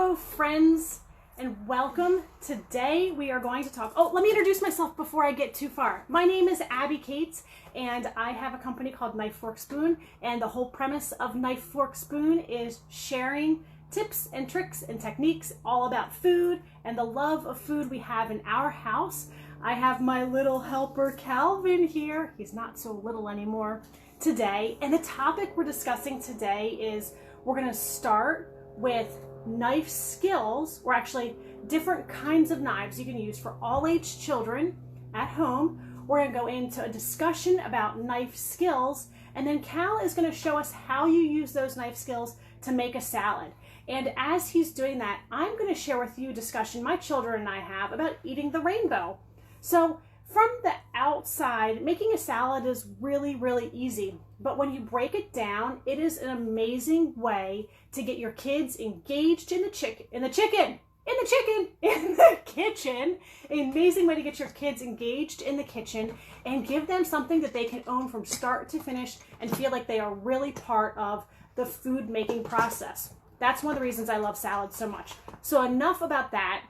Hello, friends, and welcome. Today we are going to talk. Oh, let me introduce myself before I get too far. My name is Abbie Cates, and I have a company called KnifeForkSpoon, and the whole premise of KnifeForkSpoon is sharing tips and tricks and techniques all about food and the love of food we have in our house. I have my little helper Calvin here. He's not so little anymore today. And the topic we're discussing today is we're going to start with knife skills, or actually different kinds of knives you can use for all age children at home. We're going to go into a discussion about knife skills, and then Cal is going to show us how you use those knife skills to make a salad. And as he's doing that, I'm going to share with you a discussion my children and I have about eating the rainbow. So from the outside, making a salad is really easy, but when you break it down, it is an amazing way to get your kids engaged in the kitchen. An amazing way to get your kids engaged in the kitchen and give them something that they can own from start to finish and feel like they are really part of the food making process. That's one of the reasons I love salads so much. So enough about that.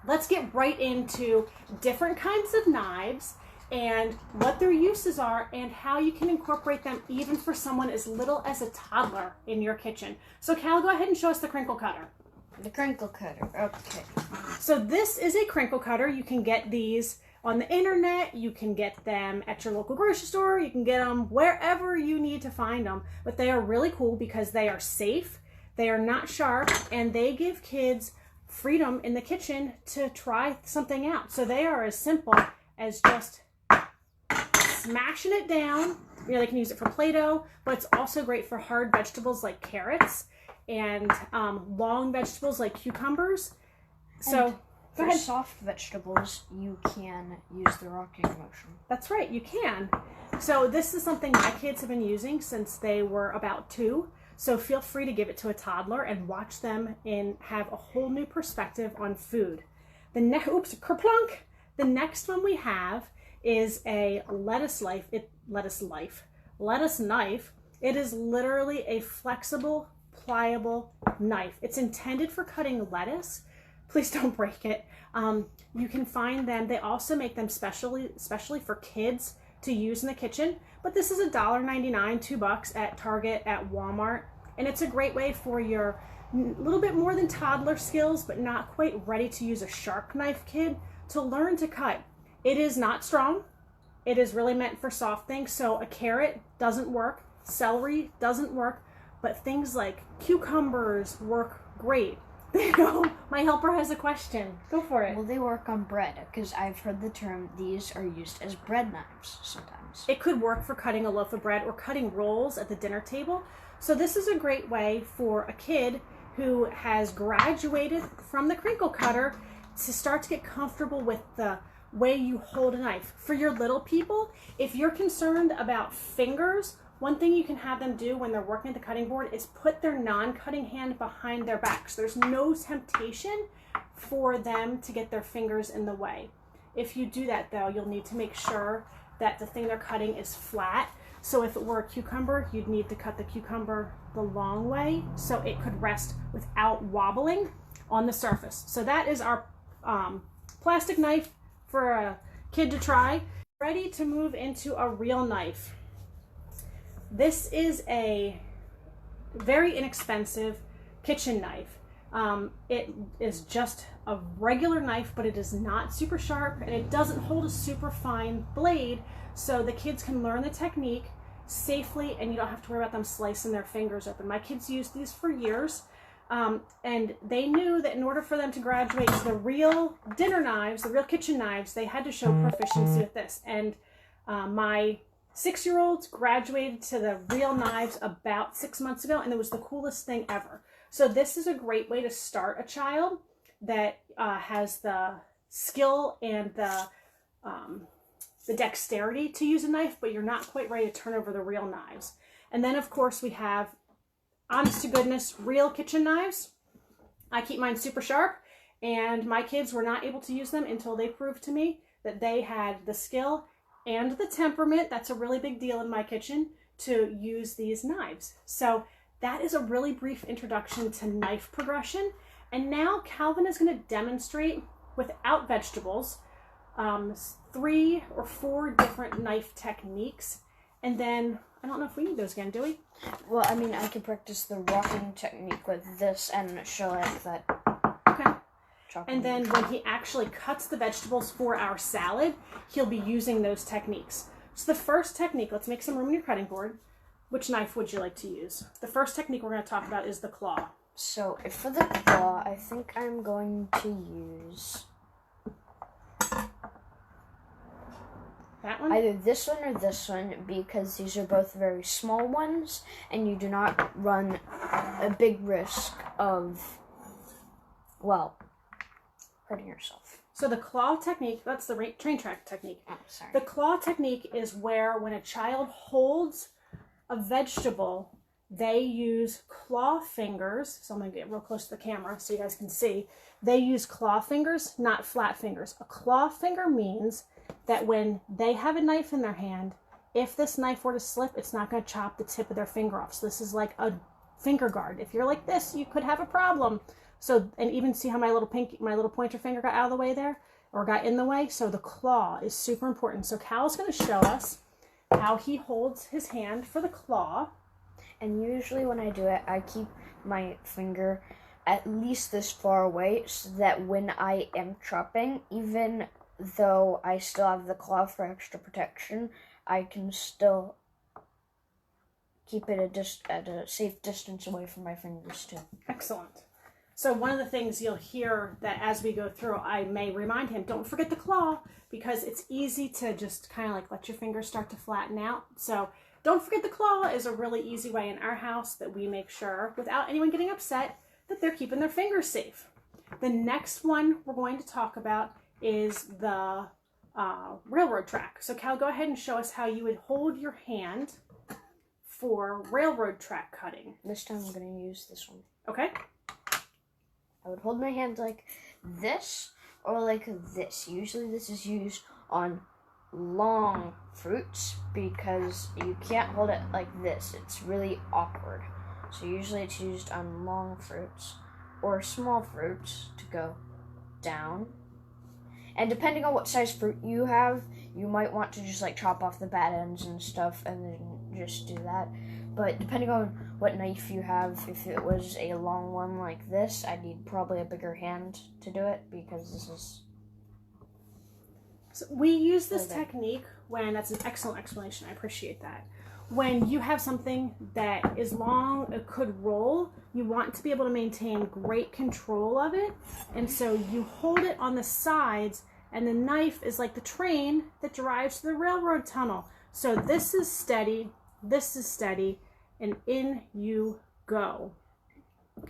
Let's get right into different kinds of knives and what their uses are and how you can incorporate them even for someone as little as a toddler in your kitchen. So Cal, go ahead and show us the crinkle cutter. The crinkle cutter, okay. So this is a crinkle cutter. You can get these on the internet, you can get them at your local grocery store, you can get them wherever you need to find them. But they are really cool because they are safe, they are not sharp, and they give kids freedom in the kitchen to try something out. So they are as simple as just smashing it down. You know, they can use it for Play-Doh, but it's also great for hard vegetables like carrots and long vegetables like cucumbers. So for soft vegetables, you can use the rocking motion. That's right, you can. So this is something my kids have been using since they were about 2. So feel free to give it to a toddler and watch them and have a whole new perspective on food. Kerplunk! The next one we have is a lettuce knife. It is literally a flexible, pliable knife. It's intended for cutting lettuce. Please don't break it. You can find them. They also make them especially for kids to use in the kitchen. But this is $1.99, $2 at Target, at Walmart. And it's a great way for your little bit more than toddler skills, but not quite ready to use a sharp knife kid to learn to cut. It is not strong. It is really meant for soft things. So a carrot doesn't work. Celery doesn't work. But things like cucumbers work great. My helper has a question. Go for it. Will they work on bread? Because I've heard the term, these are used as bread knives sometimes. It could work for cutting a loaf of bread or cutting rolls at the dinner table. So this is a great way for a kid who has graduated from the crinkle cutter to start to get comfortable with the way you hold a knife. For your little people, if you're concerned about fingers, one thing you can have them do when they're working at the cutting board is put their non-cutting hand behind their back. So there's no temptation for them to get their fingers in the way. If you do that though, you'll need to make sure that the thing they're cutting is flat. So if it were a cucumber, you'd need to cut the cucumber the long way so it could rest without wobbling on the surface. So that is our plastic knife for a kid to try. Ready to move into a real knife. This is a very inexpensive kitchen knife. It is just a regular knife, but it is not super sharp and it doesn't hold a super fine blade, so the kids can learn the technique safely and you don't have to worry about them slicing their fingers open. My kids used these for years, and they knew that in order for them to graduate to the real dinner knives, the real kitchen knives, they had to show proficiency with this. And my 6-year-olds graduated to the real knives about 6 months ago, and it was the coolest thing ever. So this is a great way to start a child that has the skill and the dexterity to use a knife, but you're not quite ready to turn over the real knives. And then of course we have, honest to goodness, real kitchen knives. I keep mine super sharp, and my kids were not able to use them until they proved to me that they had the skill and the temperament, that's a really big deal in my kitchen, to use these knives. So that is a really brief introduction to knife progression. And now Calvin is going to demonstrate without vegetables 3 or 4 different knife techniques. And then, I don't know if we need those again, do we? Well, I mean, I could practice the rocking technique with this and show it that. Okay. And then when he actually cuts the vegetables for our salad, he'll be using those techniques. So the first technique, let's make some room on your cutting board. Which knife would you like to use? The first technique we're going to talk about is the claw. So for the claw, I think I'm going to use that one? Either this one or this one, because these are both very small ones, and you do not run a big risk of, well, hurting yourself. So the claw technique, that's the train track technique. Oh, sorry. The claw technique is where when a child holds a vegetable, they use claw fingers. So I'm going to get real close to the camera so you guys can see. They use claw fingers, not flat fingers. A claw finger means that when they have a knife in their hand, if this knife were to slip, it's not going to chop the tip of their finger off. So this is like a finger guard. If you're like this, you could have a problem. So, and even see how my little pointer finger got out of the way there, or got in the way. So the claw is super important. So Cal's going to show us how he holds his hand for the claw. And usually when I do it, I keep my finger at least this far away so that when I am chopping, even though I still have the claw for extra protection, I can still keep it at a safe distance away from my fingers too. Excellent. So one of the things you'll hear that as we go through, I may remind him, don't forget the claw, because it's easy to just kind of like let your fingers start to flatten out. So don't forget the claw is a really easy way in our house that we make sure, without anyone getting upset, that they're keeping their fingers safe. The next one we're going to talk about is the railroad track. So Cal, go ahead and show us how you would hold your hand for railroad track cutting. This time I'm going to use this one. Okay. I would hold my hand like this or like this. Usually this is used on long fruits because you can't hold it like this. It's really awkward. So usually it's used on long fruits or small fruits to go down. And depending on what size fruit you have, you might want to just like chop off the bad ends and stuff and then just do that. But depending on what knife you have, if it was a long one like this, I'd need probably a bigger hand to do it because this is... So we use this technique when, that's an excellent explanation, I appreciate that. When you have something that is long, it could roll, you want to be able to maintain great control of it. And so you hold it on the sides, and the knife is like the train that drives to the railroad tunnel. So this is steady, and in you go.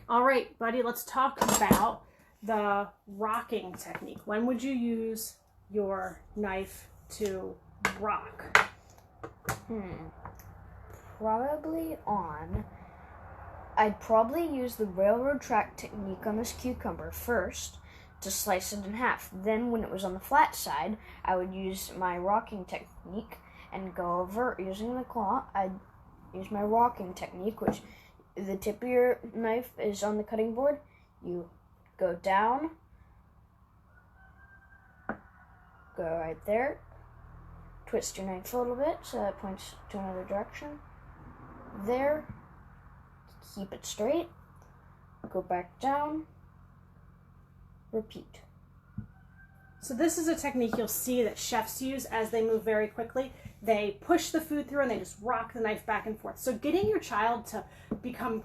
All right, buddy, let's talk about the rocking technique. When would you use your knife to rock? I'd probably use the railroad track technique on this cucumber first to slice it in half. Then when it was on the flat side, I would use my rocking technique and go over using the claw. I'd use my rocking technique, which the tip of your knife is on the cutting board. You go down, go right there, twist your knife a little bit so that it points to another direction. There, keep it straight, go back down, repeat. So this is a technique you'll see that chefs use as they move very quickly. They push the food through and they just rock the knife back and forth. So getting your child to become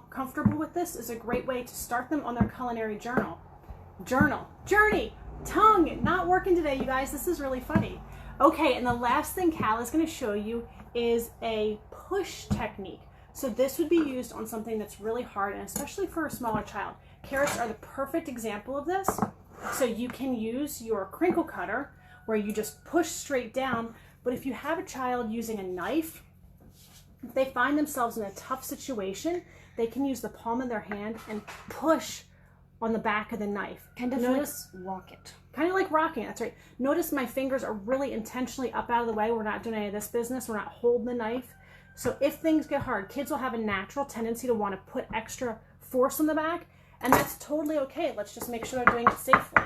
comfortable with this is a great way to start them on their culinary journey. Tongue, not working today, you guys. This is really funny. Okay, and the last thing Cal is going to show you is a push technique. So this would be used on something that's really hard, and especially for a smaller child. Carrots are the perfect example of this. So you can use your crinkle cutter where you just push straight down. But if you have a child using a knife, if they find themselves in a tough situation, they can use the palm of their hand and push on the back of the knife. Kind of like rocket. Kind of like rocking it, that's right. Notice my fingers are really intentionally up out of the way. We're not doing any of this business. We're not holding the knife. So if things get hard, kids will have a natural tendency to want to put extra force on the back. And that's totally okay. Let's just make sure they're doing it safely.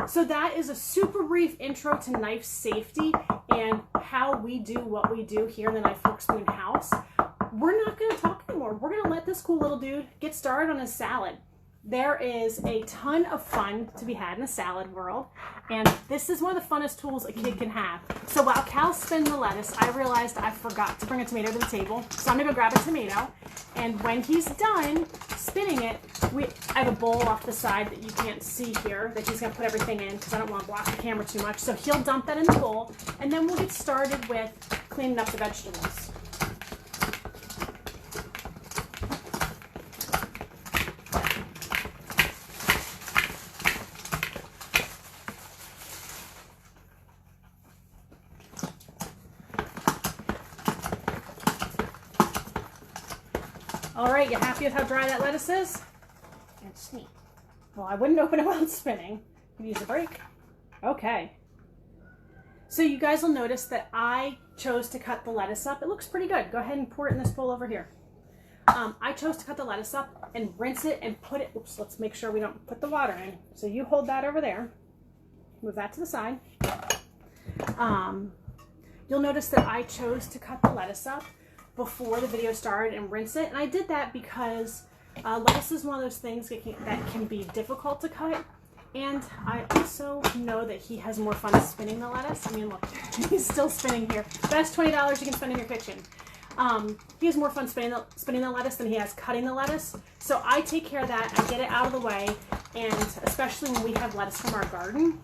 So that is a super brief intro to knife safety and how we do what we do here in the Knife Fork Spoon house. We're not going to talk anymore. We're going to let this cool little dude get started on his salad. There is a ton of fun to be had in the salad world, and this is one of the funnest tools a kid can have. So while Cal's spinning the lettuce, I realized I forgot to bring a tomato to the table, so I'm gonna go grab a tomato, and when he's done spinning it, I have a bowl off the side that you can't see here that he's gonna put everything in because I don't want to block the camera too much. So he'll dump that in the bowl, and then we'll get started with cleaning up the vegetables. All right, you happy with how dry that lettuce is? It's neat. Well, I wouldn't open it while it's spinning. You use a break. Okay. So you guys will notice that I chose to cut the lettuce up. It looks pretty good. Go ahead and pour it in this bowl over here. I chose to cut the lettuce up and rinse it and put it, oops, let's make sure we don't put the water in. So you hold that over there. Move that to the side. You'll notice that I chose to cut the lettuce up before the video started and rinse it. And I did that because lettuce is one of those things that can be difficult to cut. And I also know that he has more fun spinning the lettuce. I mean, look, he's still spinning here. Best $20 you can spend in your kitchen. He has more fun spinning the lettuce than he has cutting the lettuce. So I take care of that. I get it out of the way. And especially when we have lettuce from our garden,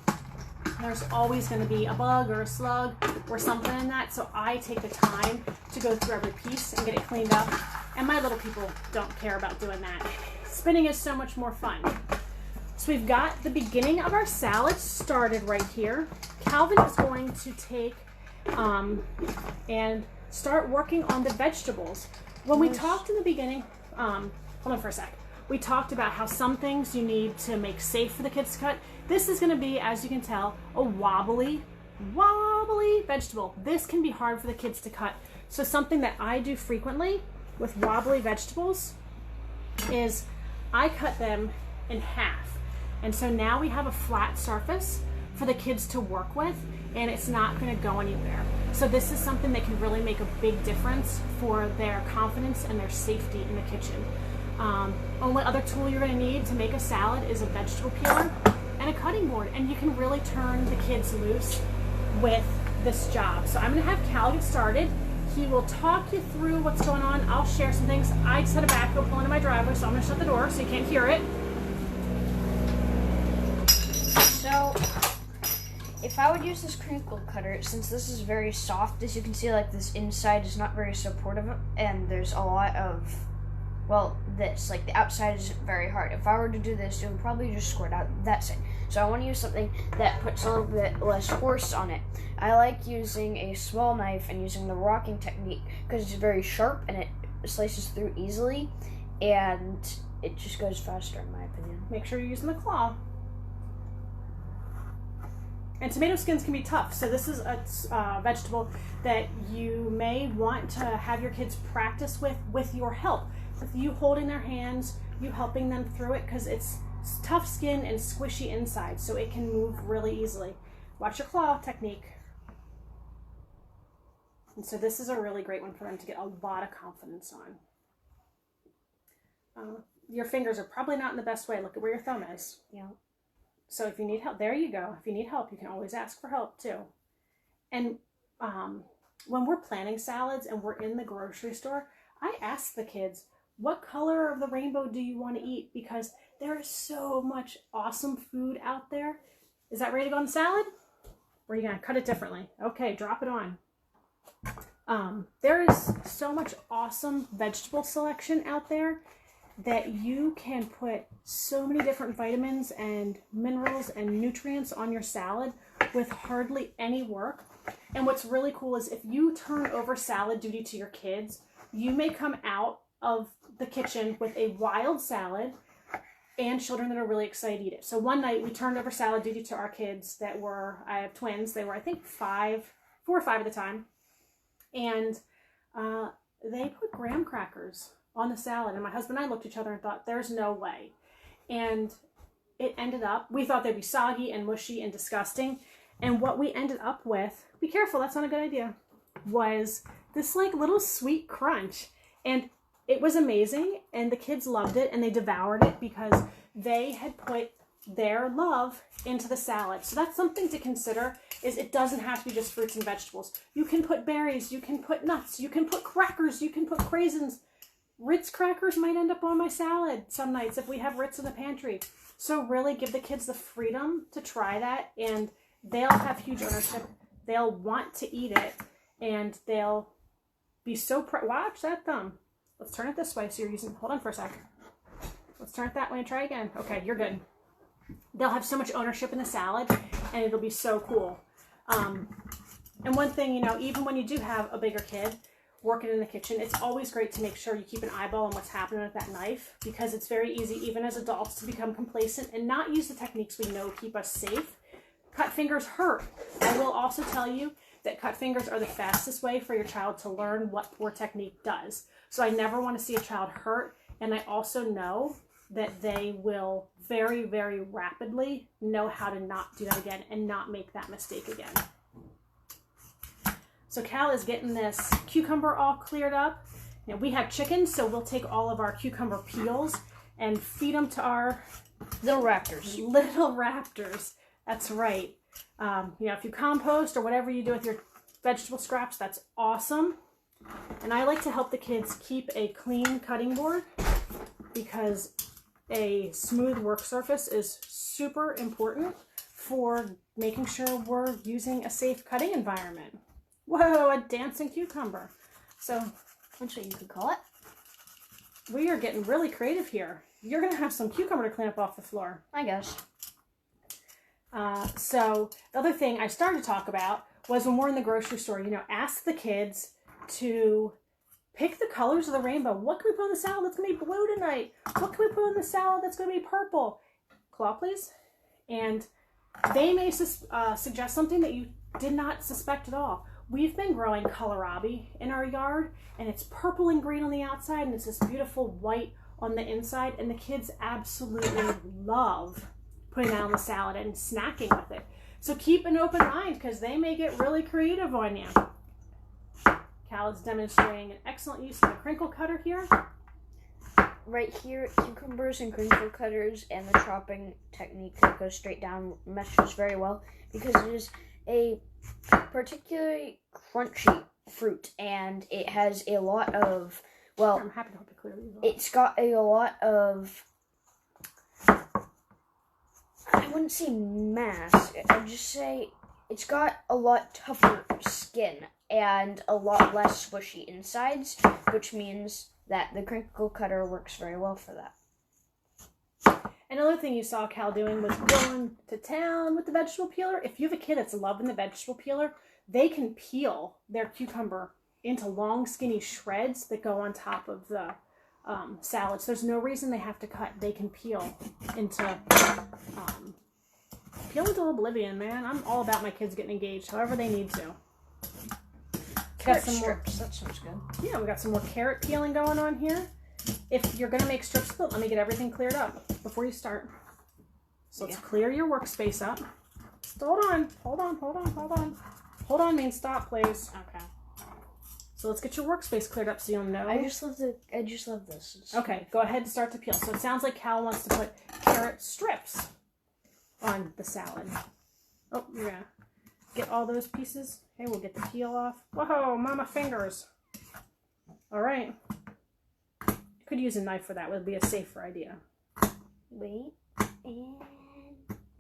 there's always going to be a bug or a slug or something in that. So I take the time to go through every piece and get it cleaned up. And my little people don't care about doing that. Spinning is so much more fun. So we've got the beginning of our salad started right here. Calvin is going to take and start working on the vegetables. When we talked in the beginning, hold on for a sec. We talked about how some things you need to make safe for the kids to cut. This is going to be, as you can tell, a wobbly vegetable. This can be hard for the kids to cut. So something that I do frequently with wobbly vegetables is I cut them in half. And so now we have a flat surface for the kids to work with, and it's not going to go anywhere. So this is something that can really make a big difference for their confidence and their safety in the kitchen. Only other tool you're going to need to make a salad is a vegetable peeler and a cutting board, and you can really turn the kids loose with this job. So I'm going to have Cal get started. He will talk you through what's going on. I'll share some things. I just had a backhoe pull into my driveway, so I'm going to shut the door so you can't hear it. So, if I would use this crinkle cutter, since this is very soft, as you can see, like this inside is not very supportive, and there's a lot of, well, this, like the outside isn't very hard. If I were to do this, it would probably just squirt out that side. So I want to use something that puts a little bit less force on it. I like using a small knife and using the rocking technique because it's very sharp and it slices through easily, and it just goes faster in my opinion. Make sure you're using the claw. And tomato skins can be tough, so this is a vegetable that you may want to have your kids practice with your help. With you holding their hands, you helping them through it, because it's tough skin and squishy inside, so it can move really easily. Watch your claw technique. And so this is a really great one for them to get a lot of confidence on. Your fingers are probably not in the best way. Look at where your thumb is. Yeah. So if you need help, there you go. If you need help, you can always ask for help too. And when we're planning salads and we're in the grocery store, I ask the kids, what color of the rainbow do you want to eat? Because there is so much awesome food out there. Is that ready to go on the salad? Or are you going to cut it differently? Okay, drop it on. There is so much awesome vegetable selection out there that you can put so many different vitamins and minerals and nutrients on your salad with hardly any work. And what's really cool is if you turn over salad duty to your kids, you may come out of the kitchen with a wild salad and children that are really excited to eat it. So one night we turned over salad duty to our kids that were, I have twins, they were I think 4 or 5 at the time, and they put graham crackers on the salad, and my husband and I looked at each other and thought, there's no way. and it ended up, we thought they'd be soggy and mushy and disgusting. And what we ended up with, be careful, that's not a good idea, was this like little sweet crunch. And it was amazing, and the kids loved it, and they devoured it because they had put their love into the salad. So that's something to consider, is it doesn't have to be just fruits and vegetables. You can put berries, you can put nuts, you can put crackers, you can put craisins. Ritz crackers might end up on my salad some nights if we have Ritz in the pantry. So really give the kids the freedom to try that, and they'll have huge ownership. They'll want to eat it, and they'll be so watch that thumb. Let's turn it this way so you're using, hold on for a sec. Let's turn it that way and try again. Okay, you're good. They'll have so much ownership in the salad, and it'll be so cool. And one thing, you know, even when you do have a bigger kid working in the kitchen, it's always great to make sure you keep an eyeball on what's happening with that knife, because it's very easy, even as adults, to become complacent and not use the techniques we know keep us safe. Cut fingers hurt. I will also tell you that cut fingers are the fastest way for your child to learn what poor technique does. So I never want to see a child hurt, and I also know that they will very, very rapidly know how to not do that again and not make that mistake again. So Cal is getting this cucumber all cleared up. Now we have chickens, so we'll take all of our cucumber peels and feed them to our little raptors. Little raptors. That's right. You know, if you compost or whatever you do with your vegetable scraps, that's awesome. And I like to help the kids keep a clean cutting board, because a smooth work surface is super important for making sure we're using a safe cutting environment. Whoa, a dancing cucumber. So That's what you could call it. We are getting really creative here. You're going to have some cucumber to clean up off the floor. I guess. So the other thing I started to talk about was when we're in the grocery store, you know, ask the kids to pick the colors of the rainbow. What can we put on the salad that's going to be blue tonight? What can we put on the salad that's going to be purple? Claw, please. And they may suggest something that you did not suspect at all. We've been growing kohlrabi in our yard, and it's purple and green on the outside, and it's this beautiful white on the inside, and the kids absolutely love putting that on the salad and snacking with it. So keep an open mind, because they may get really creative on you. Cal is demonstrating an excellent use of the crinkle cutter here. Right here, cucumbers and crinkle cutters and the chopping technique that goes straight down meshes very well, because it is a particularly crunchy fruit, and it has a lot of, well, I'm happy to help you clear these off. It's got a lot of, I wouldn't say mass, I'd just say it's got a lot tougher skin and a lot less squishy insides, which means that the crinkle cutter works very well for that. Another thing you saw Cal doing was going to town with the vegetable peeler. If you have a kid that's loving the vegetable peeler, they can peel their cucumber into long, skinny shreds that go on top of the salad. So there's no reason they have to cut. They can peel into oblivion, man. I'm all about my kids getting engaged however they need to. Carrot strips, that sounds good. Yeah, we got some more carrot peeling going on here. If you're going to make strips of it, let me get everything cleared up before you start. So let's clear your workspace up. Just hold on. Hold on means stop, please. Okay. So let's get your workspace cleared up so you'll know. I just love this. Okay, go ahead and start to peel. So it sounds like Cal wants to put carrot strips on the salad. Oh, yeah. Get all those pieces. Okay, we'll get the peel off. Whoa, mama fingers. All right. Could use a knife for that. Would be a safer idea. Wait, and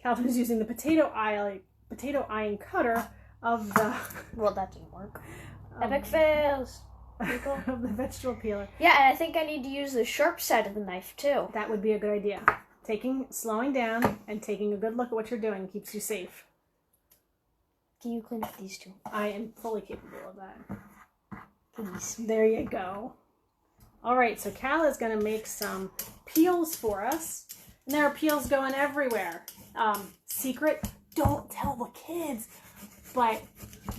Calvin's using the potato eyeing cutter of the. Well, that didn't work. Epic fails. Of the vegetable peeler. Yeah, and I think I need to use the sharp side of the knife too. That would be a good idea. Slowing down and taking a good look at what you're doing keeps you safe. Can you clean up these two? I am fully capable of that. Please. There you go. All right, so Cal is going to make some peels for us. And there are peels going everywhere. Secret, don't tell the kids, but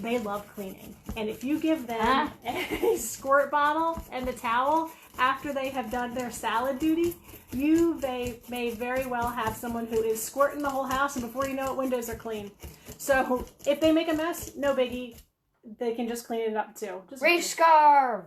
they love cleaning. And if you give them a squirt bottle and a towel after they have done their salad duty, you may very well have someone who is squirting the whole house, and before you know it, windows are clean. So if they make a mess, no biggie. They can just clean it up too. Just race car.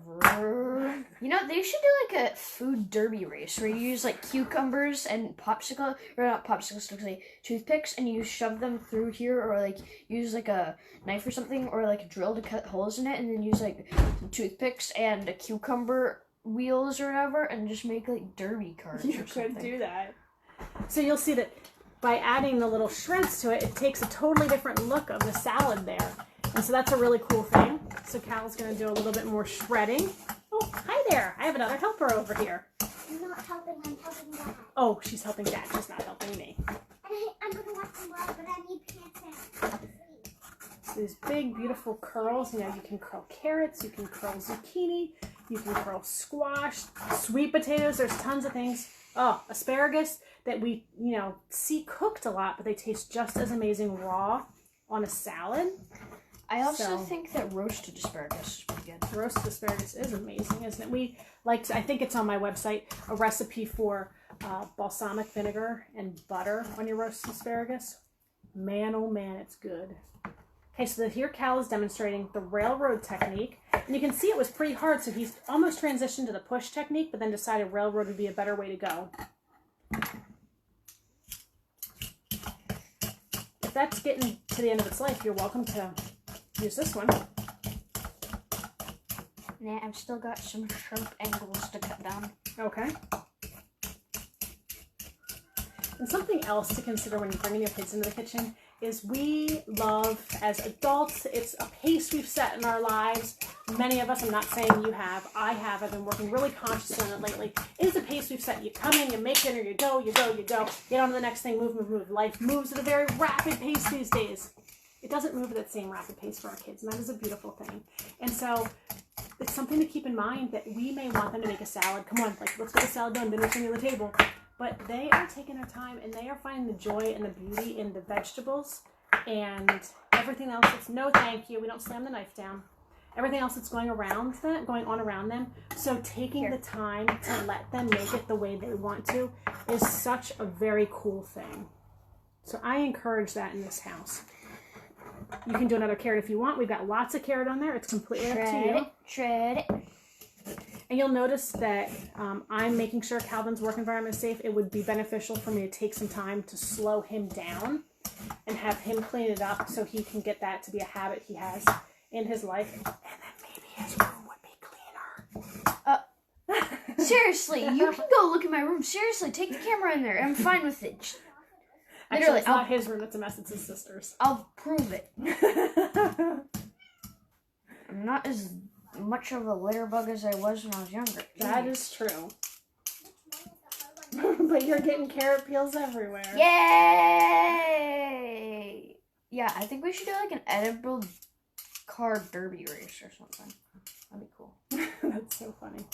You know, they should do like a food derby race where you use like cucumbers and not popsicle sticks, like toothpicks, and you shove them through here, or like use like a knife or something, or like a drill to cut holes in it, and then use like toothpicks and a cucumber wheels or whatever, and just make like derby cars. You could do that. So you'll see that by adding the little shreds to it, it takes a totally different look of the salad there. And so that's a really cool thing. So Cal's going to do a little bit more shredding. Oh, hi there. I have another helper over here. I'm not helping, I'm helping Dad. Oh, she's helping Dad. She's not helping me. And I'm going to watch some vlog, but I need pants and So these big, beautiful curls. You know, you can curl carrots. You can curl zucchini. You can curl squash, sweet potatoes. There's tons of things. Oh, asparagus that we, you know, see cooked a lot, but they taste just as amazing raw on a salad. I also think that roasted asparagus is pretty good. Roasted asparagus is amazing, isn't it? We like to, I think it's on my website, a recipe for balsamic vinegar and butter on your roasted asparagus. Man, oh man, it's good. Okay, so here Cal is demonstrating the railroad technique. And you can see it was pretty hard, so he's almost transitioned to the push technique, but then decided railroad would be a better way to go. If that's getting to the end of its life, you're welcome to use this one. Yeah, I've still got some sharp angles to cut down. Okay. And something else to consider when you're bringing your kids into the kitchen is we love, as adults, it's a pace we've set in our lives. Many of us, I'm not saying you have, I've been working really consciously on it lately. It is a pace we've set. You come in, you make dinner, you go, get on to the next thing, move. Life moves at a very rapid pace these days. It doesn't move at that same rapid pace for our kids, and that is a beautiful thing. And so it's something to keep in mind that we may want them to make a salad. Come on, like, let's get a salad done, dinner's on the table. But they are taking their time, and they are finding the joy and the beauty in the vegetables and everything else that's no thank you. We don't slam the knife down. Everything else that's going on around them. So taking the time to let them make it the way they want to is such a very cool thing. So I encourage that in this house. You can do another carrot if you want. We've got lots of carrot on there. It's completely up to you. Shred it. And you'll notice that I'm making sure Calvin's work environment is safe. It would be beneficial for me to take some time to slow him down and have him clean it up so he can get that to be a habit he has in his life. And then maybe his room would be cleaner. Seriously, you can go look at my room. Seriously, take the camera in there. I'm fine with it. Actually, it's not his room. It's a mess. It's his sister's. I'll prove it. I'm not as much of a litter bug as I was when I was younger. That is true. But you're getting carrot peels everywhere. Yay! Yeah, I think we should do like an edible car derby race or something. That'd be cool. That's so funny.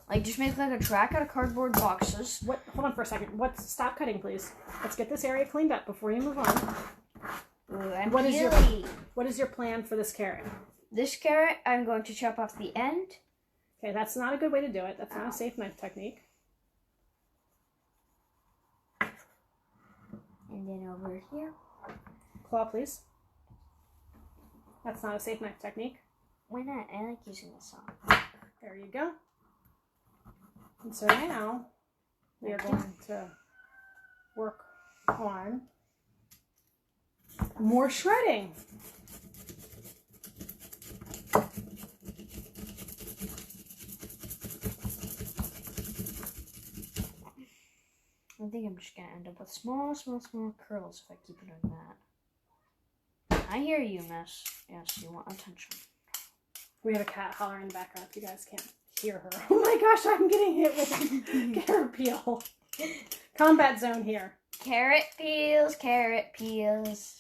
Like, just make like a track out of cardboard boxes. What? Hold on for a second. Stop cutting, please. Let's get this area cleaned up before you move on. Ooh, What is your plan for this carrot? This carrot, I'm going to chop off the end. Okay, that's not a good way to do it. That's not a safe knife technique. And then over here. Claw, please. That's not a safe knife technique. Why not? I like using this saw. There you go. And so now we are going to work on more shredding. I think I'm just going to end up with small curls if I keep doing that. I hear you, miss. Yes, you want attention. We have a cat hollering in the background if you guys can't hear her. Oh my gosh, I'm getting hit with carrot peel. Combat zone here. Carrot peels, carrot peels.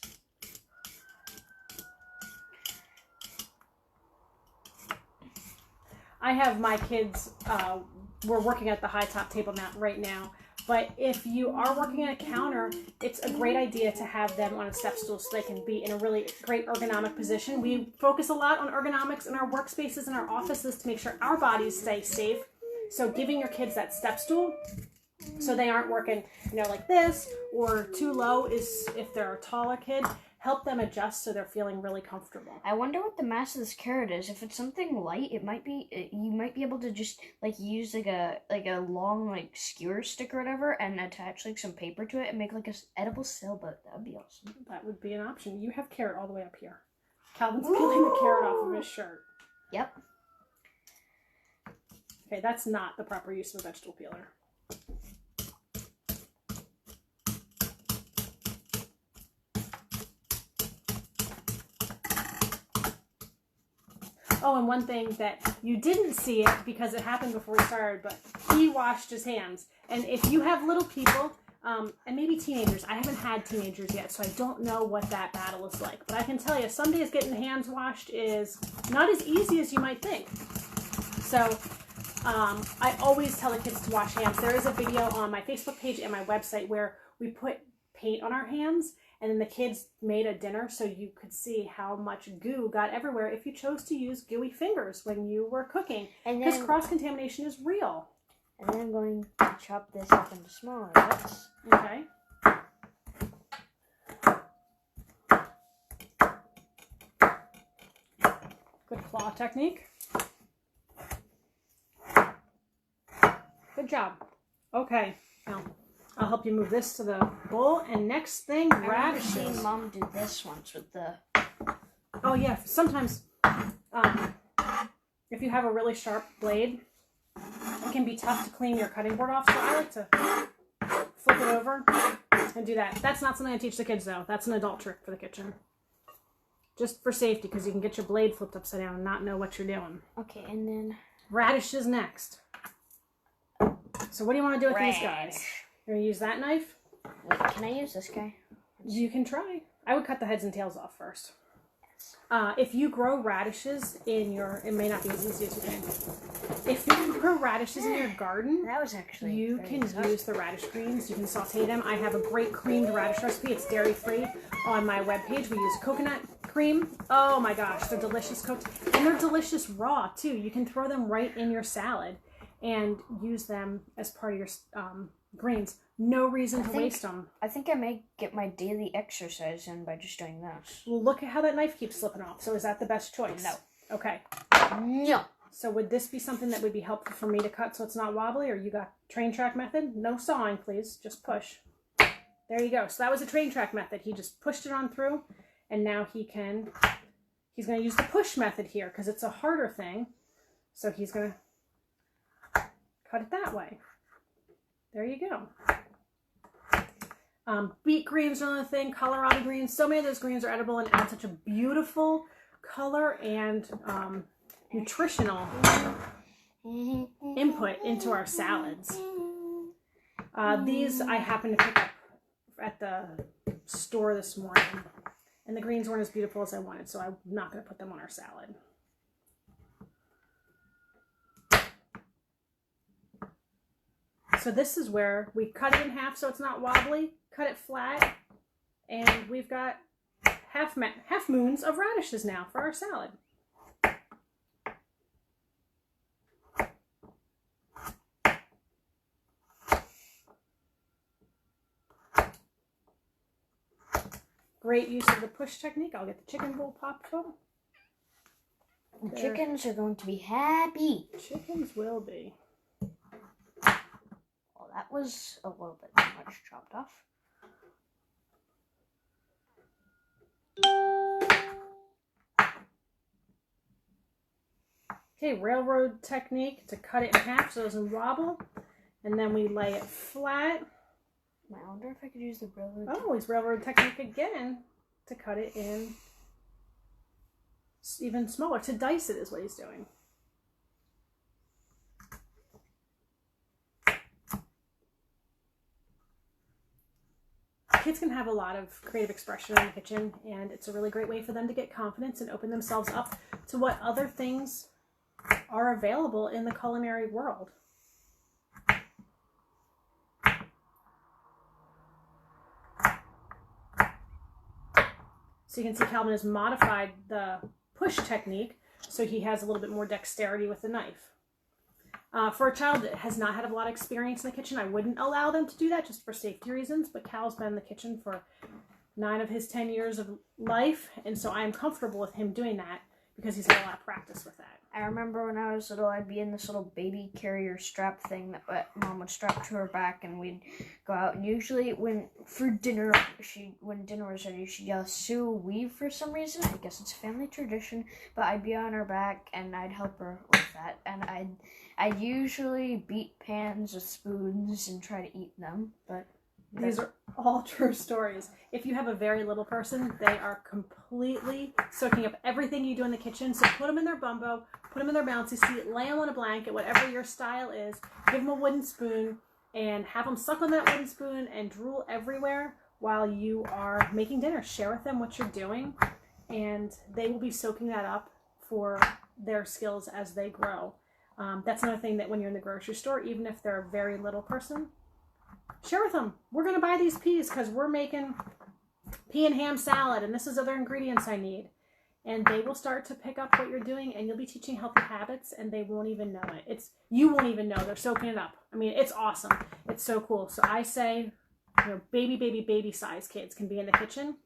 I have my kids, we're working at the high top table mat right now. But if you are working on a counter, it's a great idea to have them on a step stool so they can be in a really great ergonomic position. We focus a lot on ergonomics in our workspaces and our offices to make sure our bodies stay safe. So giving your kids that step stool So they aren't working, like this, or too low is if they're a taller kid. Help them adjust so they're feeling really comfortable. I wonder what the mass of this carrot is. If it's something light, it might be. You might be able to just use a long skewer stick or whatever, and attach some paper to it and make a edible sailboat. That would be awesome. That would be an option. You have carrot all the way up here. Calvin's peeling the carrot off of his shirt. Yep. Okay, that's not the proper use of a vegetable peeler. Oh, and one thing that you didn't see it because it happened before we started, but he washed his hands. And if you have little people, and maybe teenagers, I haven't had teenagers yet, so I don't know what that battle is like. But I can tell you, some days getting hands washed is not as easy as you might think. So I always tell the kids to wash hands. There is a video on my Facebook page and my website where we put paint on our hands, and then the kids made a dinner so you could see how much goo got everywhere if you chose to use gooey fingers when you were cooking. Because cross-contamination is real. And then I'm going to chop this up into smaller bits. Okay. Good claw technique. Good job. Okay. Now, I'll help you move this to the bowl. And next thing, radishes. I've seen Mom do this once with the... Oh, yeah. Sometimes, if you have a really sharp blade, it can be tough to clean your cutting board off. So I like to flip it over and do that. That's not something I teach the kids, though. That's an adult trick for the kitchen. Just for safety, because you can get your blade flipped upside down and not know what you're doing. Okay, and then... Radishes next. So what do you want to do with these guys? You're going to use that knife? Wait, can I use this guy? You can try. I would cut the heads and tails off first. If you grow radishes in your... It may not be as easy as you think. If you grow radishes in your garden, that was actually you can use the radish greens. You can saute them. I have a great creamed radish recipe. It's dairy-free on my webpage. We use coconut cream. Oh my gosh, they're delicious cooked. And they're delicious raw, too. You can throw them right in your salad and use them as part of your greens. No reason to waste them. I think I may get my daily exercise in by just doing this. Well, look at how that knife keeps slipping off. So is that the best choice? No. Okay. No. So would this be something that would be helpful for me to cut so it's not wobbly? Or you got train track method? No sawing, please. Just push. There you go. So that was a train track method. He just pushed it on through. And now he's going to use the push method here because it's a harder thing. So he's going to cut it that way. There you go. Beet greens are another thing. Colorado greens. So many of those greens are edible and add such a beautiful color and nutritional input into our salads. These I happened to pick up at the store this morning. And the greens weren't as beautiful as I wanted, so I'm not going to put them on our salad. So this is where we cut it in half so it's not wobbly, cut it flat, and we've got half moons of radishes now for our salad. Great use of the push technique. I'll get the chicken bowl popped up. The chickens are going to be happy. Chickens will be. Well, that was a little bit too much chopped off. Okay, railroad technique to cut it in half so it doesn't wobble. And then we lay it flat. I wonder if I could use the railroad. Oh, he's railroad technique again to cut it in even smaller. To dice it is what he's doing. Kids can have a lot of creative expression in the kitchen, and it's a really great way for them to get confidence and open themselves up to what other things are available in the culinary world. So you can see Calvin has modified the push technique so he has a little bit more dexterity with the knife. For a child that has not had a lot of experience in the kitchen, I wouldn't allow them to do that just for safety reasons. But Cal's been in the kitchen for 9 of his 10 years of life, and so I am comfortable with him doing that because he's had a lot of practice with that. I remember when I was little, I'd be in this little baby carrier strap thing that Mom would strap to her back, and we'd go out. And usually, when dinner was ready, she'd yell "Sue weave" for some reason. I guess it's a family tradition. But I'd be on her back, and I'd help her with that. And I'd usually beat pans with spoons and try to eat them. But these are all true stories. If you have a very little person, they are completely soaking up everything you do in the kitchen. So put them in their bumbo, put them in their bouncy seat, lay them on a blanket, whatever your style is. Give them a wooden spoon and have them suck on that wooden spoon and drool everywhere while you are making dinner. Share with them what you're doing, and they will be soaking that up for their skills as they grow. That's another thing that when you're in the grocery store, even if they're a very little person, share with them. We're going to buy these peas because we're making pea and ham salad, and this is other ingredients I need. And they will start to pick up what you're doing, and you'll be teaching healthy habits, and they won't even know it. You won't even know. They're soaking it up. I mean, it's awesome. It's so cool. So I say, baby size kids can be in the kitchen,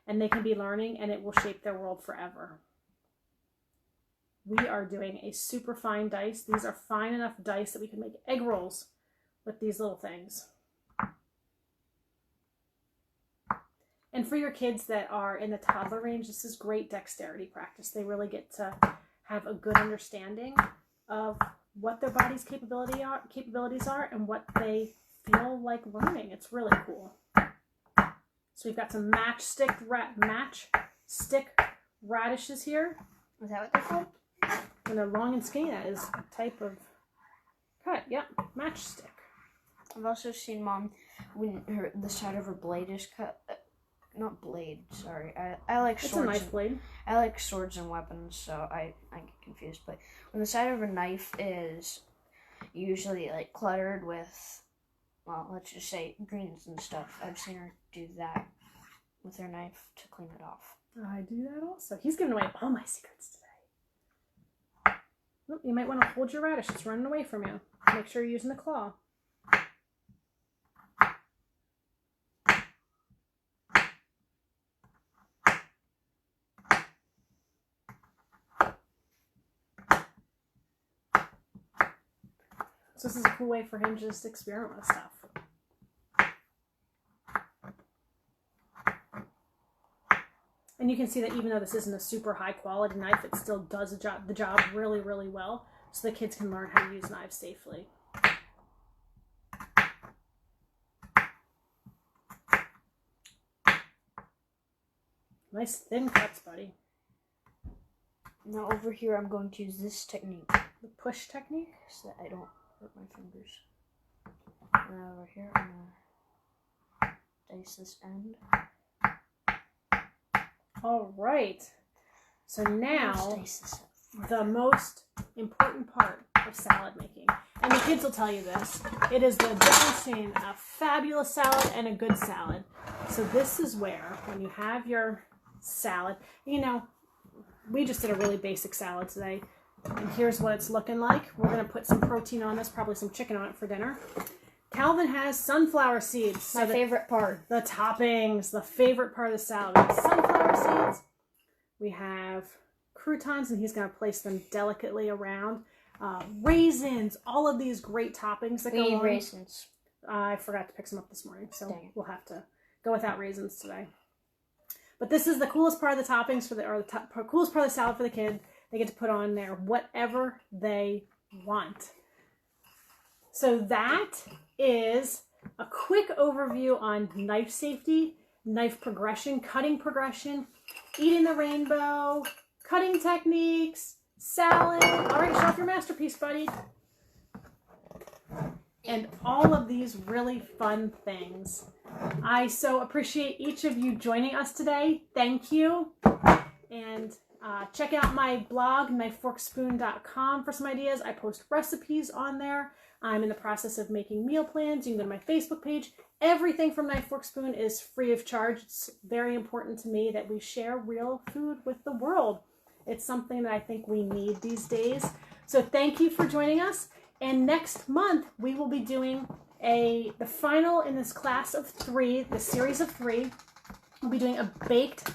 and they can be learning, and it will shape their world forever. We are doing a super fine dice. These are fine enough dice that we can make egg rolls with these little things. And for your kids that are in the toddler range, this is great dexterity practice. They really get to have a good understanding of what their body's capabilities are and what they feel like learning. It's really cool. So we've got some matchstick radishes here. Is that what they're called? When they're long and skinny, that is a type of cut. Yep, matchstick. I've also seen Mom when the side of her blade is cut. Not blade, sorry. I like swords. It's a knife blade. I like swords and weapons, so I get confused. But when the side of a knife is usually like cluttered with, well, let's just say greens and stuff, I've seen her do that with her knife to clean it off. I do that also. He's giving away all my secrets today. Oh, you might want to hold your radish. It's running away from you. Make sure you're using the claw. So this is a cool way for him to just experiment with stuff. And you can see that even though this isn't a super high quality knife, it still does the job really, really well. So the kids can learn how to use knives safely. Nice thin cuts, buddy. Now over here I'm going to use this technique. The push technique? So that I don't hurt my fingers. And over here I'm going to dice this end. All right. So now, the most important part of salad making. And the kids will tell you this. It is the difference between a fabulous salad and a good salad. So this is where, when you have your salad, we just did a really basic salad today. And here's what it's looking like. We're going to put some protein on this, probably some chicken on it for dinner. Calvin has sunflower seeds. My favorite part. The toppings, the favorite part of the salad. We have sunflower seeds. We have croutons, and he's going to place them delicately around. Raisins, all of these great toppings that go on. We need raisins. I forgot to pick some up this morning, so we'll have to go without raisins today. But this is the coolest part of the toppings coolest part of the salad for the kid. They get to put on there whatever they want. So that is a quick overview on knife safety, knife progression, cutting progression, eating the rainbow, cutting techniques, salad. All right, show off your masterpiece, buddy. And all of these really fun things. I so appreciate each of you joining us today. Thank you. And check out my blog, KnifeForkSpoon.com, for some ideas. I post recipes on there. I'm in the process of making meal plans. You can go to my Facebook page. Everything from Knife Fork Spoon is free of charge. It's very important to me that we share real food with the world. It's something that I think we need these days. So thank you for joining us. And next month, we will be doing the final in this class of 3, the series of 3. We'll be doing a baked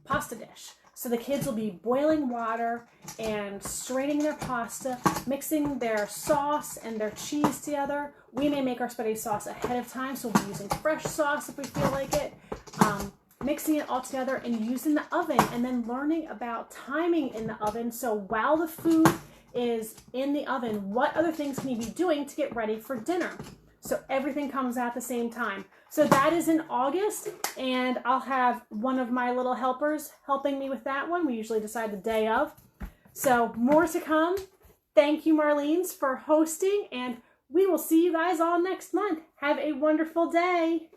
pasta dish. So the kids will be boiling water and straining their pasta, mixing their sauce and their cheese together. We may make our spaghetti sauce ahead of time, so we'll be using fresh sauce if we feel like it. Mixing it all together and using the oven, and then learning about timing in the oven. So while the food is in the oven, what other things can you be doing to get ready for dinner? So everything comes out at the same time. So that is in August, and I'll have one of my little helpers helping me with that one. We usually decide the day of. So more to come. Thank you, Marlene, for hosting, and we will see you guys all next month. Have a wonderful day.